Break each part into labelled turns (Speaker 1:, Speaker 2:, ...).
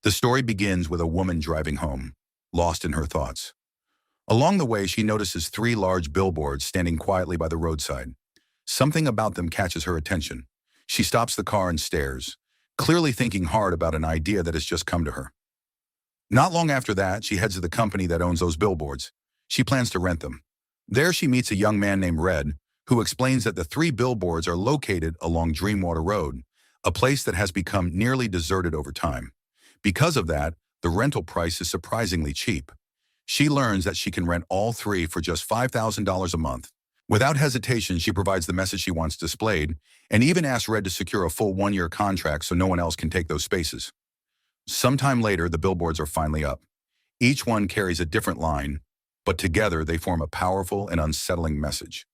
Speaker 1: The story begins with a woman driving home, lost in her thoughts. Along the way, she notices three large billboards standing quietly by the roadside. Something about them catches her attention. She stops the car and stares, clearly thinking hard about an idea that has just come to her. Not long after that, she heads to the company that owns those billboards. She plans to rent them. There she meets a young man named Red, who explains that the three billboards are located along Dreamwater Road, a place that has become nearly deserted over time. Because of that, the rental price is surprisingly cheap. She learns that she can rent all three for just $5,000 a month. Without hesitation, she provides the message she wants displayed, and even asks Red to secure a full one-year contract so no one else can take those spaces. Sometime later, the billboards are finally up. Each one carries a different line, but together they form a powerful and unsettling message.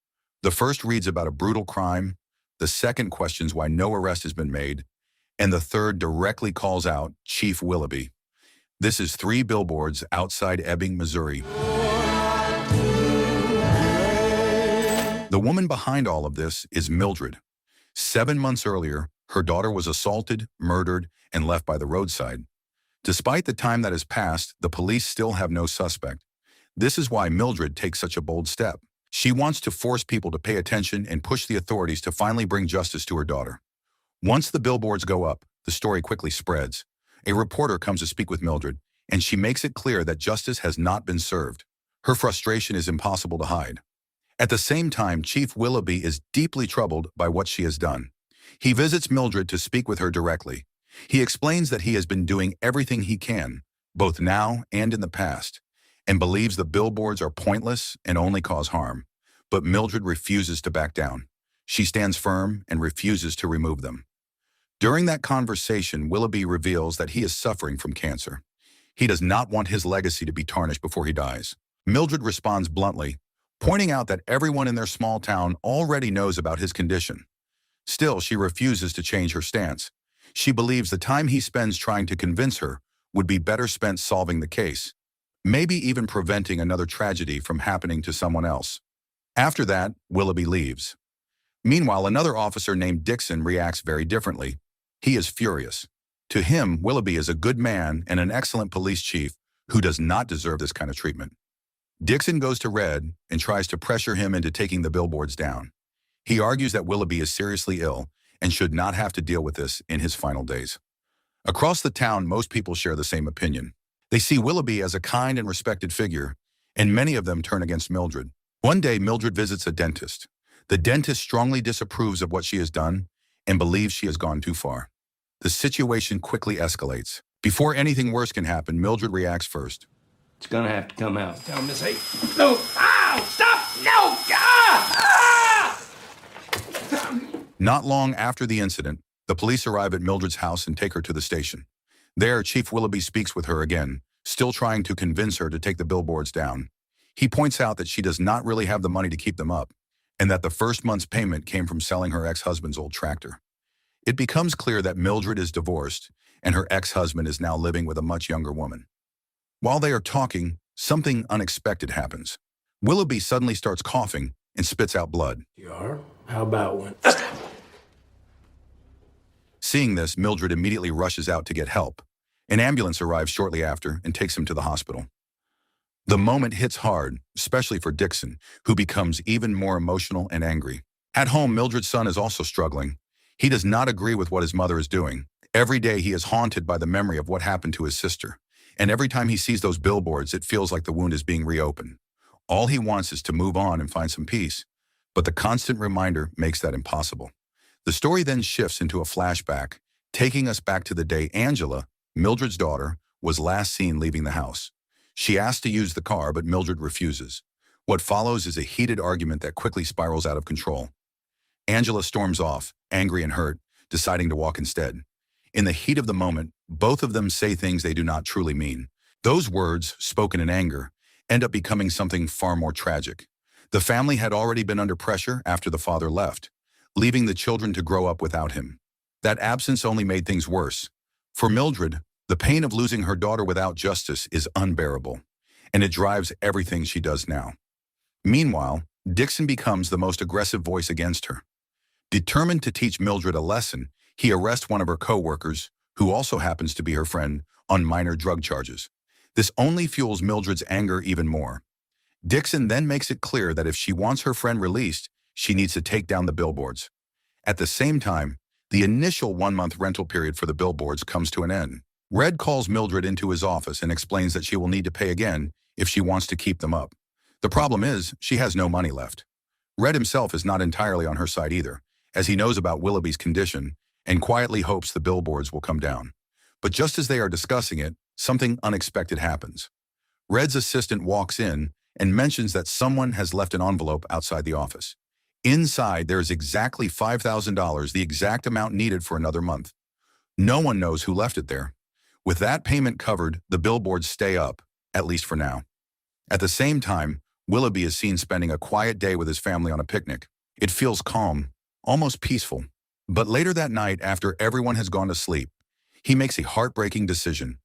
Speaker 1: The first reads about a brutal crime, the second questions why no arrest has been made, and the third directly calls out Chief Willoughby. This is three billboards outside Ebbing, Missouri. The woman behind all of this is Mildred. 7 months earlier, her daughter was assaulted, murdered, and left by the roadside. Despite the time that has passed, the police still have no suspect. This is why Mildred takes such a bold step. She wants to force people to pay attention and push the authorities to finally bring justice to her daughter. Once the billboards go up, the story quickly spreads. A reporter comes to speak with Mildred, and she makes it clear that justice has not been served. Her frustration is impossible to hide. At the same time, Chief Willoughby is deeply troubled by what she has done. He visits Mildred to speak with her directly. He explains that he has been doing everything he can, both now and in the past, and believes the billboards are pointless and only cause harm. But Mildred refuses to back down. She stands firm and refuses to remove them. During that conversation, Willoughby reveals that he is suffering from cancer. He does not want his legacy to be tarnished before he dies. Mildred responds bluntly, pointing out that everyone in their small town already knows about his condition. Still, she refuses to change her stance. She believes the time he spends trying to convince her would be better spent solving the case, maybe even preventing another tragedy from happening to someone else. After that, Willoughby leaves. Meanwhile, another officer named Dixon reacts very differently. He is furious. To him, Willoughby is a good man and an excellent police chief who does not deserve this kind of treatment. Dixon goes to Red and tries to pressure him into taking the billboards down. He argues that Willoughby is seriously ill and should not have to deal with this in his final days. Across the town, most people share the same opinion. They see Willoughby as a kind and respected figure, and many of them turn against Mildred. One day, Mildred visits a dentist. The dentist strongly disapproves of what she has done and believes she has gone too far. The situation quickly escalates. Before anything worse can happen, Mildred reacts first.
Speaker 2: It's gonna have to come out. Tell Miss A. No! Ow! Stop! No! Ah! Ah!
Speaker 1: Not long after the incident, the police arrive at Mildred's house and take her to the station. There, Chief Willoughby speaks with her again, still trying to convince her to take the billboards down. He points out that she does not really have the money to keep them up, and that the first month's payment came from selling her ex-husband's old tractor. It becomes clear that Mildred is divorced, and her ex-husband is now living with a much younger woman. While they are talking, something unexpected happens. Willoughby suddenly starts coughing and spits out blood.
Speaker 2: You are? How about one?
Speaker 1: Seeing this, Mildred immediately rushes out to get help. An ambulance arrives shortly after and takes him to the hospital. The moment hits hard, especially for Dixon, who becomes even more emotional and angry. At home, Mildred's son is also struggling. He does not agree with what his mother is doing. Every day he is haunted by the memory of what happened to his sister. And every time he sees those billboards, it feels like the wound is being reopened. All he wants is to move on and find some peace. But the constant reminder makes that impossible. The story then shifts into a flashback, taking us back to the day Angela, Mildred's daughter, was last seen leaving the house. She asks to use the car, but Mildred refuses. What follows is a heated argument that quickly spirals out of control. Angela storms off, angry and hurt, deciding to walk instead. In the heat of the moment, both of them say things they do not truly mean. Those words, spoken in anger, end up becoming something far more tragic. The family had already been under pressure after the father left, leaving the children to grow up without him. That absence only made things worse. For Mildred, the pain of losing her daughter without justice is unbearable, and it drives everything she does now. Meanwhile, Dixon becomes the most aggressive voice against her. Determined to teach Mildred a lesson, he arrests one of her co-workers, who also happens to be her friend, on minor drug charges. This only fuels Mildred's anger even more. Dixon then makes it clear that if she wants her friend released, she needs to take down the billboards. At the same time, the initial 1-month rental period for the billboards comes to an end. Red calls Mildred into his office and explains that she will need to pay again if she wants to keep them up. The problem is, she has no money left. Red himself is not entirely on her side either, as he knows about Willoughby's condition and quietly hopes the billboards will come down. But just as they are discussing it, something unexpected happens. Red's assistant walks in and mentions that someone has left an envelope outside the office. Inside, there is exactly $5,000, the exact amount needed for another month. No one knows who left it there. With that payment covered, the billboards stay up, at least for now. At the same time, Willoughby is seen spending a quiet day with his family on a picnic. It feels calm, almost peaceful. But later that night, after everyone has gone to sleep, he makes a heartbreaking decision.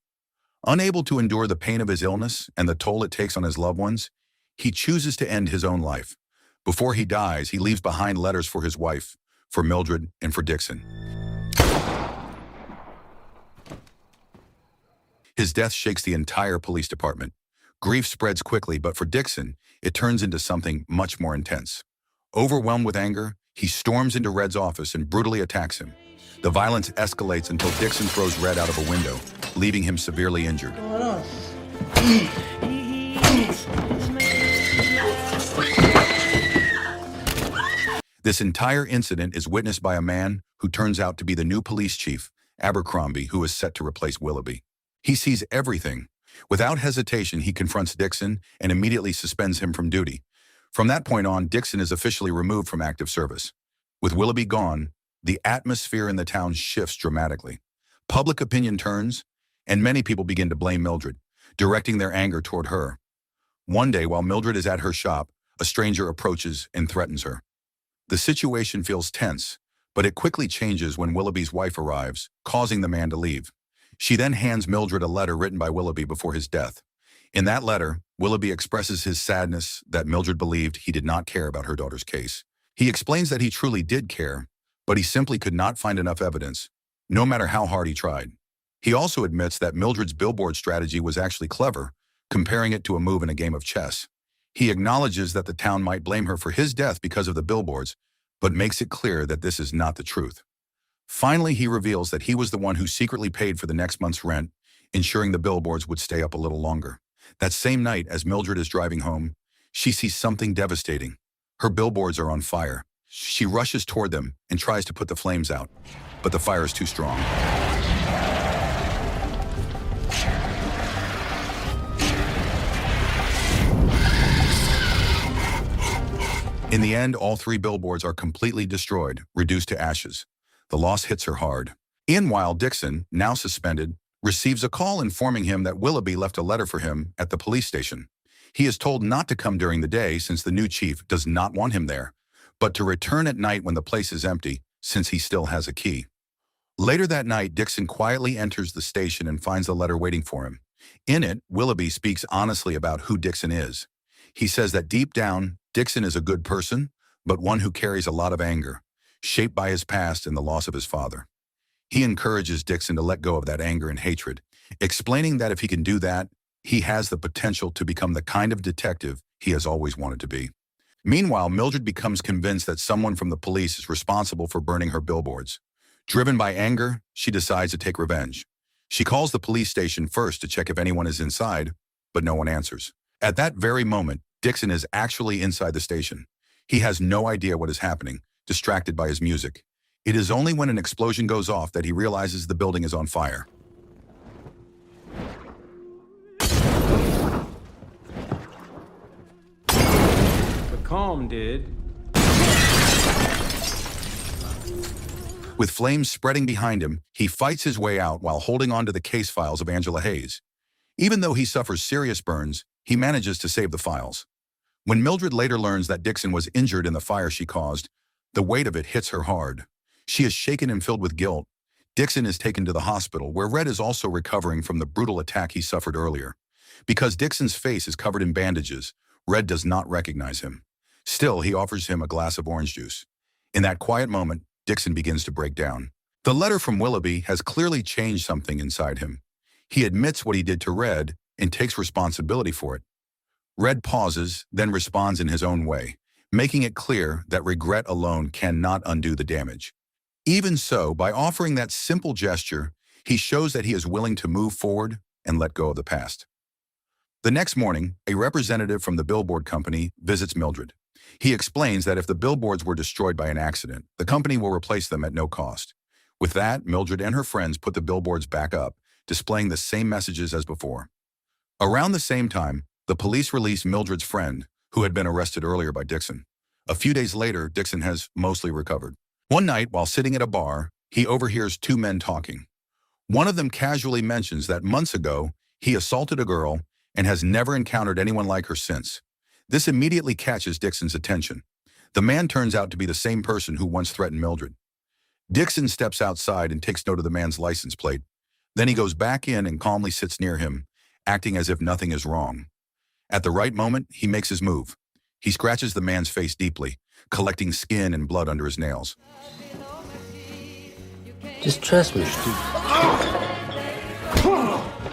Speaker 1: Unable to endure the pain of his illness and the toll it takes on his loved ones, he chooses to end his own life. Before he dies, he leaves behind letters for his wife, for Mildred, and for Dixon. His death shakes the entire police department. Grief spreads quickly, but for Dixon, it turns into something much more intense. Overwhelmed with anger, he storms into Red's office and brutally attacks him. The violence escalates until Dixon throws Red out of a window, leaving him severely injured. This entire incident is witnessed by a man who turns out to be the new police chief, Abercrombie, who is set to replace Willoughby. He sees everything. Without hesitation, he confronts Dixon and immediately suspends him from duty. From that point on, Dixon is officially removed from active service. With Willoughby gone, the atmosphere in the town shifts dramatically. Public opinion turns, and many people begin to blame Mildred, directing their anger toward her. One day, while Mildred is at her shop, a stranger approaches and threatens her. The situation feels tense, but it quickly changes when Willoughby's wife arrives, causing the man to leave. She then hands Mildred a letter written by Willoughby before his death. In that letter, Willoughby expresses his sadness that Mildred believed he did not care about her daughter's case. He explains that he truly did care, but he simply could not find enough evidence, no matter how hard he tried. He also admits that Mildred's billboard strategy was actually clever, comparing it to a move in a game of chess. He acknowledges that the town might blame her for his death because of the billboards, but makes it clear that this is not the truth. Finally, he reveals that he was the one who secretly paid for the next month's rent, ensuring the billboards would stay up a little longer. That same night, as Mildred is driving home, she sees something devastating. Her billboards are on fire. She rushes toward them and tries to put the flames out, but the fire is too strong. In the end, all 3 billboards are completely destroyed, reduced to ashes. The loss hits her hard. Meanwhile, Dixon, now suspended, receives a call informing him that Willoughby left a letter for him at the police station. He is told not to come during the day since the new chief does not want him there, but to return at night when the place is empty, since he still has a key. Later that night, Dixon quietly enters the station and finds the letter waiting for him. In it, Willoughby speaks honestly about who Dixon is. He says that deep down, Dixon is a good person, but one who carries a lot of anger, shaped by his past and the loss of his father. He encourages Dixon to let go of that anger and hatred, explaining that if he can do that, he has the potential to become the kind of detective he has always wanted to be. Meanwhile, Mildred becomes convinced that someone from the police is responsible for burning her billboards. Driven by anger, she decides to take revenge. She calls the police station first to check if anyone is inside, but no one answers. At that very moment, Dixon is actually inside the station. He has no idea what is happening, distracted by his music. It is only when an explosion goes off that he realizes the building is on fire.
Speaker 2: The calm did.
Speaker 1: With flames spreading behind him, he fights his way out while holding on to the case files of Angela Hayes. Even though he suffers serious burns, he manages to save the files. When Mildred later learns that Dixon was injured in the fire she caused, the weight of it hits her hard. She is shaken and filled with guilt. Dixon is taken to the hospital, where Red is also recovering from the brutal attack he suffered earlier. Because Dixon's face is covered in bandages, Red does not recognize him. Still, he offers him a glass of orange juice. In that quiet moment, Dixon begins to break down. The letter from Willoughby has clearly changed something inside him. He admits what he did to Red and takes responsibility for it. Red pauses, then responds in his own way, making it clear that regret alone cannot undo the damage. Even so, by offering that simple gesture, he shows that he is willing to move forward and let go of the past. The next morning, a representative from the billboard company visits Mildred. He explains that if the billboards were destroyed by an accident, the company will replace them at no cost. With that, Mildred and her friends put the billboards back up, displaying the same messages as before. Around the same time, the police release Mildred's friend, who had been arrested earlier by Dixon. A few days later, Dixon has mostly recovered. One night, while sitting at a bar, he overhears two men talking. One of them casually mentions that months ago, he assaulted a girl and has never encountered anyone like her since. This immediately catches Dixon's attention. The man turns out to be the same person who once threatened Mildred. Dixon steps outside and takes note of the man's license plate. Then he goes back in and calmly sits near him, acting as if nothing is wrong. At the right moment, he makes his move. He scratches the man's face deeply, collecting skin and blood under his nails.
Speaker 2: Just trust me.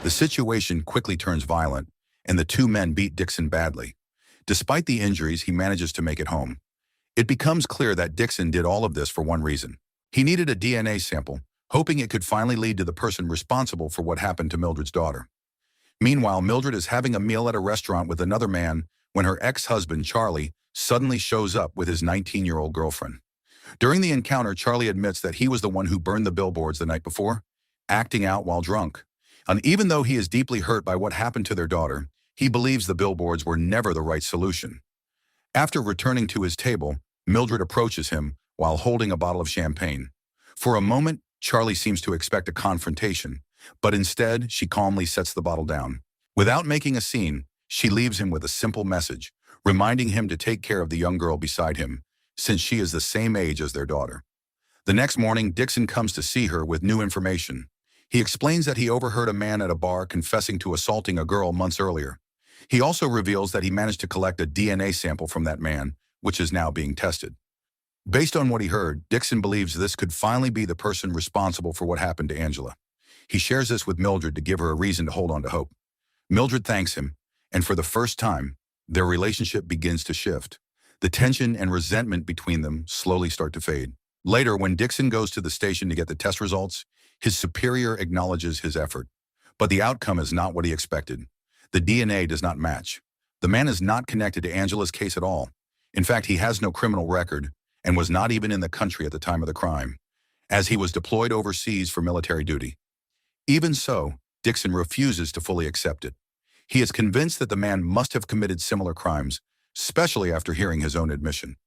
Speaker 1: The situation quickly turns violent, and the two men beat Dixon badly. Despite the injuries, he manages to make it home. It becomes clear that Dixon did all of this for one reason. He needed a DNA sample, hoping it could finally lead to the person responsible for what happened to Mildred's daughter. Meanwhile, Mildred is having a meal at a restaurant with another man when her ex-husband, Charlie, suddenly shows up with his 19-year-old girlfriend. During the encounter, Charlie admits that he was the one who burned the billboards the night before, acting out while drunk. And even though he is deeply hurt by what happened to their daughter, he believes the billboards were never the right solution. After returning to his table, Mildred approaches him while holding a bottle of champagne. For a moment, Charlie seems to expect a confrontation, but instead, she calmly sets the bottle down. Without making a scene, she leaves him with a simple message, reminding him to take care of the young girl beside him, since she is the same age as their daughter. The next morning, Dixon comes to see her with new information. He explains that he overheard a man at a bar confessing to assaulting a girl months earlier. He also reveals that he managed to collect a DNA sample from that man, which is now being tested. Based on what he heard, Dixon believes this could finally be the person responsible for what happened to Angela. He shares this with Mildred to give her a reason to hold on to hope. Mildred thanks him, and for the first time, their relationship begins to shift. The tension and resentment between them slowly start to fade. Later, when Dixon goes to the station to get the test results, his superior acknowledges his effort. But the outcome is not what he expected. The DNA does not match. The man is not connected to Angela's case at all. In fact, he has no criminal record and was not even in the country at the time of the crime, as he was deployed overseas for military duty. Even so, Dixon refuses to fully accept it. He is convinced that the man must have committed similar crimes, especially after hearing his own admission.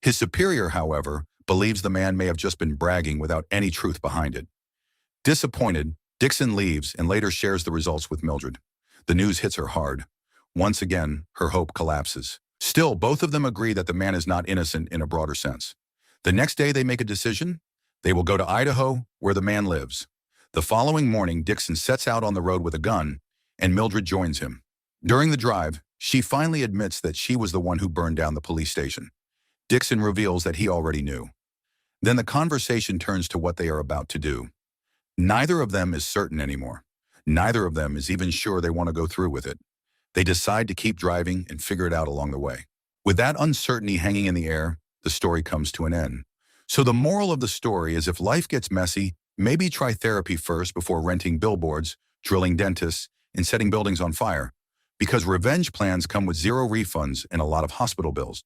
Speaker 1: His superior, however, believes the man may have just been bragging without any truth behind it. Disappointed, Dixon leaves and later shares the results with Mildred. The news hits her hard. Once again, her hope collapses. Still, both of them agree that the man is not innocent in a broader sense. The next day they make a decision. They will go to Idaho, where the man lives. The following morning, Dixon sets out on the road with a gun, and Mildred joins him. During the drive, she finally admits that she was the one who burned down the police station. Dixon reveals that he already knew. Then the conversation turns to what they are about to do. Neither of them is certain anymore. Neither of them is even sure they want to go through with it. They decide to keep driving and figure it out along the way. With that uncertainty hanging in the air, the story comes to an end. So the moral of the story is if life gets messy, maybe try therapy first before renting billboards, drilling dentists, and setting buildings on fire. Because revenge plans come with zero refunds and a lot of hospital bills.